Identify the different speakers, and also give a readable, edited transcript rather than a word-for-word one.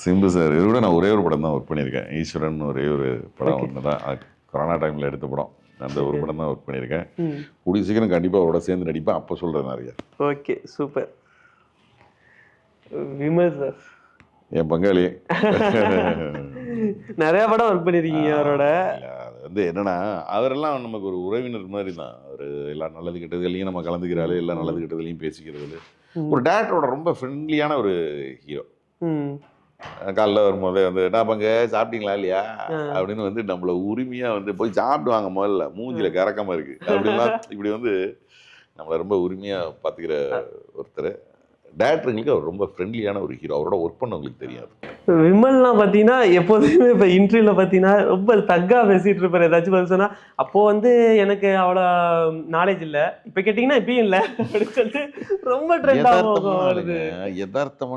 Speaker 1: Simbu sir இது கூட நான் ஒரே ஒரு படம் தான் ஒர்க் பண்ணியிருக்கேன். ஈஸ்வரன் ஒரே ஒரு படம் ஒன்று தான், கொரோனா டைமில் எடுத்த படம். அந்த ஒரு படம் தான் ஒர்க் பண்ணியிருக்கேன். கூடிய சீக்கிரம் கண்டிப்பாக அவரோட சேர்ந்து நடிப்பேன். அப்போ சொல்கிறேன் நிறைய.
Speaker 2: Okay, super. விமல் சார்
Speaker 1: என் பங்காளி.
Speaker 2: நிறைய படம் ஒர்க் பண்ணியிருக்கீங்க அவரோட.
Speaker 1: அது வந்து என்னன்னா, அவரெல்லாம் நமக்கு ஒரு உறவினர் மாதிரி தான். அவர் எல்லா நல்லது கெட்டதுலையும் நம்ம கலந்துக்கிறாரு, எல்லா நல்லது கெட்டதுலையும் பேசிக்கிறது. ஒரு டேரக்டரோட ரொம்ப ஃப்ரெண்ட்லியான ஒரு ஹீரோ. காலைல வரும்போது வந்து என்ன பங்க சாப்பிட்டீங்களா இல்லையா அப்படின்னு வந்து நம்மள உரிமையா வந்து போய் சாப்பிடுவாங்க, முதல்ல மூஞ்சில கறக்காம இருக்கு அப்படின்லாம் இப்படி வந்து நம்மளை ரொம்ப உரிமையா பாத்துக்கிற ஒருத்தர். டேரக்டருங்களுக்கு அவர் ரொம்ப ஃப்ரெண்ட்லியான ஒரு ஹீரோ. அவரோட ஒர்க் பண்ணவங்களுக்கு தெரியாது.
Speaker 2: விமல்லாம் பார்த்தீங்கன்னா எப்போதுமே இப்போ இன்டர்வியூவில் பார்த்தீங்கன்னா ரொம்ப தக்காக பேசிகிட்டு இருப்பார். ஏதாச்சும் பதில் சொன்னால் அப்போது வந்து எனக்கு அவ்வளோ நாலேஜ் இல்லை, இப்போ கேட்டிங்கன்னா இப்பயும் இல்லை அப்படின்னு சொல்லிட்டு ரொம்ப ட்ரெண்ட் ஆகும்.
Speaker 1: யதார்த்தமான